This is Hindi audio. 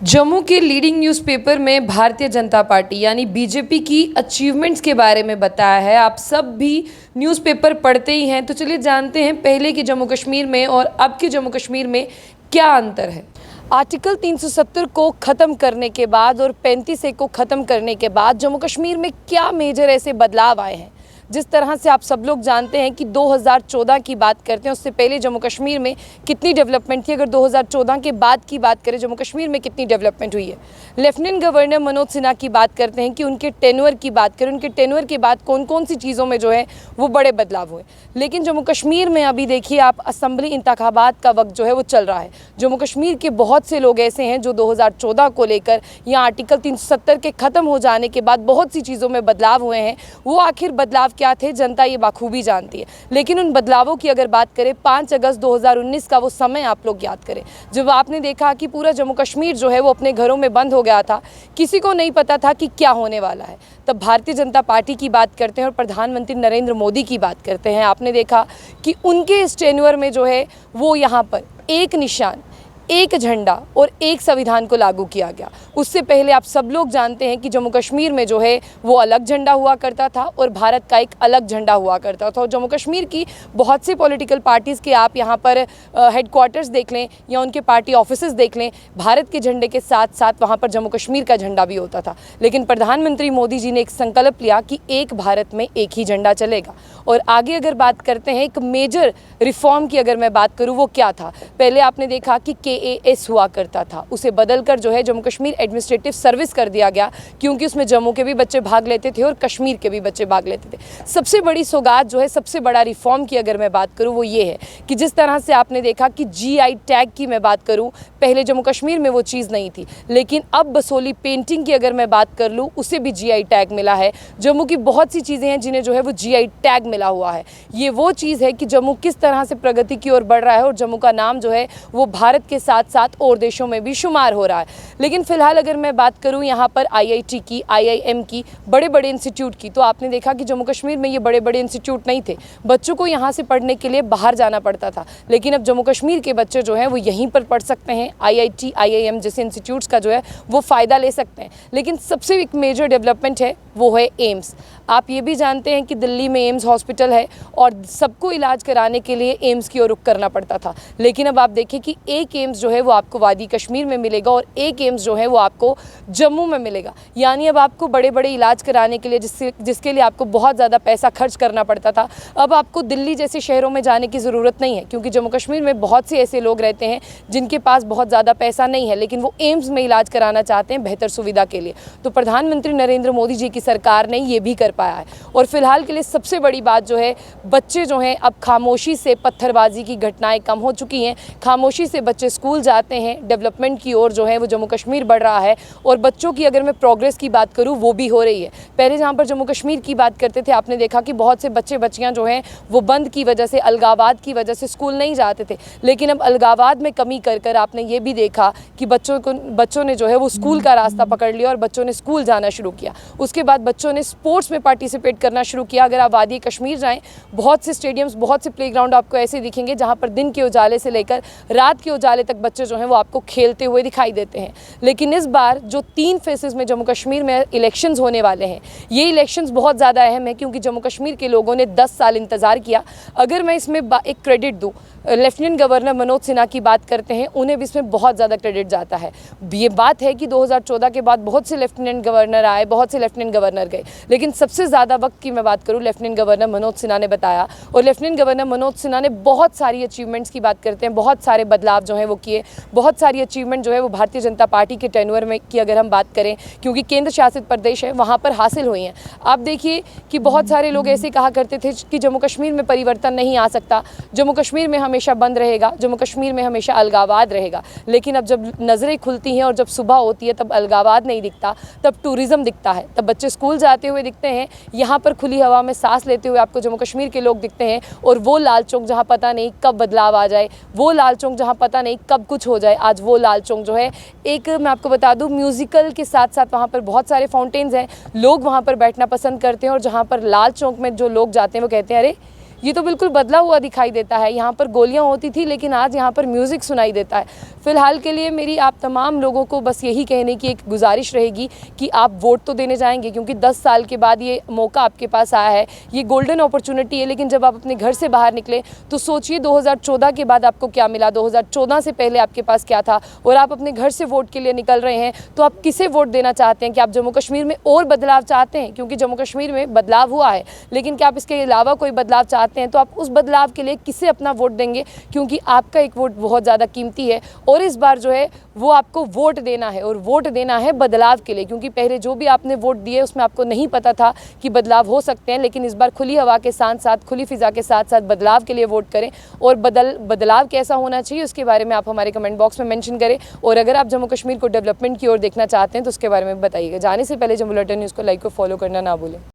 जम्मू के लीडिंग न्यूज़पेपर में भारतीय जनता पार्टी यानी बीजेपी की अचीवमेंट्स के बारे में बताया है। आप सब भी न्यूज़पेपर पढ़ते ही हैं, तो चलिए जानते हैं पहले के जम्मू कश्मीर में और अब के जम्मू कश्मीर में क्या अंतर है। आर्टिकल 370 को ख़त्म करने के बाद और 35 ए को ख़त्म करने के बाद जम्मू कश्मीर में क्या मेजर ऐसे बदलाव आए हैं। जिस तरह से आप सब लोग जानते हैं कि 2014 की बात करते हैं, उससे पहले जम्मू कश्मीर में कितनी डेवलपमेंट थी। अगर 2014 के बाद की बात करें जम्मू कश्मीर में कितनी डेवलपमेंट हुई है। लेफ्टिनेंट गवर्नर मनोज सिन्हा की बात करते हैं कि उनके टेन्योर की बात करें, उनके टेन्योर के बाद कौन कौन सी चीज़ों में जो है वो बड़े बदलाव हुए। लेकिन जम्मू कश्मीर में अभी देखिए आप, असम्बली इंतखाबात का वक्त जो है वो चल रहा है। जम्मू कश्मीर के बहुत से लोग ऐसे हैं जो 2014 को लेकर या आर्टिकल 370 के ख़त्म हो जाने के बाद बहुत सी चीज़ों में बदलाव हुए हैं। वो आखिर बदलाव क्या थे, जनता ये बाखूबी जानती है। लेकिन उन बदलावों की अगर बात करें, 5 अगस्त 2019 का वो समय आप लोग याद करें जब आपने देखा कि पूरा जम्मू कश्मीर जो है वो अपने घरों में बंद हो गया था, किसी को नहीं पता था कि क्या होने वाला है। तब भारतीय जनता पार्टी की बात करते हैं और प्रधानमंत्री नरेंद्र मोदी की बात करते हैं। आपने देखा कि उनके इस टेन्योर में जो है वो यहाँ पर एक निशान, एक झंडा और एक संविधान को लागू किया गया। उससे पहले आप सब लोग जानते हैं कि जम्मू कश्मीर में जो है वो अलग झंडा हुआ करता था और भारत का एक अलग झंडा हुआ करता था। और जम्मू कश्मीर की बहुत सी पॉलिटिकल पार्टीज़ के आप यहाँ पर हेडक्वार्टर्स देख लें या उनके पार्टी ऑफिसेज देख लें, भारत के झंडे के साथ साथ वहाँ पर जम्मू कश्मीर का झंडा भी होता था। लेकिन प्रधानमंत्री मोदी जी ने एक संकल्प लिया कि एक भारत में एक ही झंडा चलेगा। और आगे अगर बात करते हैं एक मेजर रिफॉर्म की, अगर मैं बात करूँ वो क्या था। पहले आपने देखा कि KAS हुआ करता था, उसे बदलकर जो है जम्मू कश्मीर एडमिनिस्ट्रेटिव सर्विस कर दिया गया, क्योंकि उसमें जम्मू के भी बच्चे भाग लेते थे और कश्मीर के भी बच्चे भाग लेते थे। सबसे बड़ी सौगात जो है, सबसे बड़ा रिफॉर्म की अगर मैं बात करूँ वो ये है कि जिस तरह से आपने देखा कि GI टैग की मैं बात करूँ, पहले जम्मू कश्मीर में वो चीज़ नहीं थी, लेकिन अब बसोली पेंटिंग की अगर मैं बात कर लूँ उसे भी GI टैग मिला है। जम्मू की बहुत सी चीज़ें हैं जिन्हें जो है वो GI टैग मिला हुआ है। ये वो चीज़ है कि जम्मू किस तरह से प्रगति की ओर बढ़ रहा है और जम्मू का नाम जो है वो भारत के साथ साथ और देशों में भी शुमार हो रहा है। लेकिन फिलहाल अगर मैं बात करूं यहाँ पर IIT की, IIM की, बड़े बड़े इंस्टीट्यूट की, तो आपने देखा कि जम्मू कश्मीर में ये बड़े बड़े इंस्टीट्यूट नहीं थे। बच्चों को यहाँ से पढ़ने के लिए बाहर जाना पड़ता था, लेकिन अब जम्मू कश्मीर के बच्चे जो हैं वो यहीं पर पढ़ सकते हैं। IIT, IIM जैसे इंस्टीट्यूट्स का जो है वो फ़ायदा ले सकते हैं। लेकिन सबसे एक मेजर डेवलपमेंट है वो है एम्स। आप ये भी जानते हैं कि दिल्ली में एम्स हॉस्पिटल है और सबको इलाज कराने के लिए एम्स की ओर रुख करना पड़ता था। लेकिन अब आप देखिए कि एक एम्स जो है वो आपको वादी कश्मीर में मिलेगा और एक एम्स जो है वो आपको जम्मू में मिलेगा। यानी अब आपको बड़े बड़े इलाज कराने के लिए जिसके लिए आपको बहुत ज़्यादा पैसा खर्च करना पड़ता था, अब आपको दिल्ली जैसे शहरों में जाने की ज़रूरत नहीं है, क्योंकि जम्मू कश्मीर में बहुत से ऐसे लोग रहते हैं जिनके पास बहुत ज़्यादा पैसा नहीं है, लेकिन वो एम्स में इलाज कराना चाहते हैं बेहतर सुविधा के लिए। तो प्रधानमंत्री नरेंद्र मोदी जी की सरकार ने ये भी कर पाया है। और फिलहाल के लिए सबसे बड़ी बात जो है, बच्चे जो हैं अब खामोशी से, पत्थरबाजी की घटनाएं कम हो चुकी हैं, खामोशी से बच्चे स्कूल जाते हैं। डेवलपमेंट की ओर जो है वो जम्मू कश्मीर बढ़ रहा है और बच्चों की अगर मैं प्रोग्रेस की बात करूं वो भी हो रही है। पहले जहां पर जम्मू कश्मीर की बात करते थे, आपने देखा कि बहुत से बच्चे बच्चियां जो हैं वो बंद की वजह से, अलगावाद की वजह से स्कूल नहीं जाते थे। लेकिन अब अलगावाद में कमी कर कर आपने ये भी देखा कि बच्चों ने जो है वो स्कूल का रास्ता पकड़ लिया और बच्चों ने स्कूल जाना शुरू किया। उसके बाद बच्चों ने स्पोर्ट्स में पार्टिसिपेट करना शुरू किया। अगर आप वादी कश्मीर जाएं, बहुत से स्टेडियम्स, बहुत से प्लेग्राउंड आपको ऐसे दिखेंगे जहां पर दिन के उजाले से लेकर रात के उजाले तक बच्चे जो हैं वो आपको खेलते हुए दिखाई देते हैं। लेकिन इस बार जो 3 फेजेस में जम्मू कश्मीर में इलेक्शंस होने वाले हैं, ये इलेक्शंस बहुत ज़्यादा अहम है, क्योंकि जम्मू कश्मीर के लोगों ने 10 साल इंतज़ार किया। अगर मैं इसमें एक क्रेडिट दूँ, लेफ्टिनेंट गवर्नर मनोज सिन्हा की बात करते हैं, उन्हें भी इसमें बहुत ज़्यादा क्रेडिट जाता है। ये बात है कि 2014 के बाद बहुत से लेफ्टिनेंट गवर्नर आए, बहुत से लेफ्टिनेंट गवर्नर गए, लेकिन सबसे ज़्यादा वक्त की मैं बात करूँ लेफ्टिनेंट गवर्नर मनोज सिन्हा ने बताया। और लेफ्टिनेंट गवर्नर मनोज सिन्हा ने बहुत सारी अचीवमेंट्स की बात करते हैं, बहुत सारे बदलाव जो हैं वो किए, बहुत सारी अचीवमेंट जो है वो भारतीय जनता पार्टी के टेन्योर में की अगर हम बात करें, क्योंकि केंद्र शासित प्रदेश है, वहाँ पर हासिल हुई हैं। आप देखिए कि बहुत सारे लोग ऐसे कहा करते थे कि जम्मू कश्मीर में परिवर्तन नहीं आ सकता, जम्मू कश्मीर में हमेशा बंद रहेगा, जम्मू कश्मीर में हमेशा अलगावाद रहेगा। लेकिन अब जब नज़रें खुलती हैं और जब सुबह होती है तब अलगावाद नहीं दिखता, तब टूरिज़्म दिखता है, तब बच्चे स्कूल जाते हुए दिखते हैं, यहाँ पर खुली हवा में सांस लेते हुए आपको जम्मू कश्मीर के लोग दिखते हैं। और वो लाल चौक जहाँ पता नहीं कब बदलाव आ जाए, वो लाल चौक जहाँ पता नहीं कब कुछ हो जाए, आज वो लाल चौक जो है, एक मैं आपको बता दूँ, म्यूज़िकल के साथ साथ वहाँ पर बहुत सारे फाउंटेन्स हैं, लोग वहाँ पर बैठना पसंद करते हैं। और जहाँ पर लाल चौक में जो लोग जाते हैं वो कहते हैं अरे ये तो बिल्कुल बदला हुआ दिखाई देता है। यहाँ पर गोलियाँ होती थी लेकिन आज यहाँ पर म्यूज़िक सुनाई देता है। फ़िलहाल के लिए मेरी आप तमाम लोगों को बस यही कहने की एक गुजारिश रहेगी कि आप वोट तो देने जाएंगे, क्योंकि 10 साल के बाद ये मौका आपके पास आया है, ये गोल्डन अपॉर्चुनिटी है। लेकिन जब आप अपने घर से बाहर निकले तो सोचिए 2014 के बाद आपको क्या मिला, 2014 से पहले आपके पास क्या था, और आप अपने घर से वोट के लिए निकल रहे हैं। तो आप किसे वोट देना चाहते हैं? कि आप जम्मू कश्मीर में और बदलाव चाहते हैं? क्योंकि जम्मू कश्मीर में बदलाव हुआ है, लेकिन क्या आप इसके अलावा कोई बदलाव चाहते हैं? तो आप उस बदलाव के लिए किसे अपना वोट देंगे? क्योंकि आपका एक वोट बहुत ज़्यादा कीमती है और इस बार जो है वो आपको वोट देना है, और वोट देना है बदलाव के लिए। क्योंकि पहले जो भी आपने वोट दिए उसमें आपको नहीं पता था कि बदलाव हो सकते हैं, लेकिन इस बार खुली हवा के साथ साथ, खुली फिज़ा के साथ साथ बदलाव के लिए वोट करें। और बदलाव कैसा होना चाहिए उसके बारे में आप हमारे कमेंट बॉक्स में मेंशन करें। और अगर आप जम्मू कश्मीर को डेवलपमेंट की ओर देखना चाहते हैं तो उसके बारे में बताइएगा। जाने से पहले जम्मू बुलेटिन न्यूज़ को लाइक और फॉलो करना ना भूलें।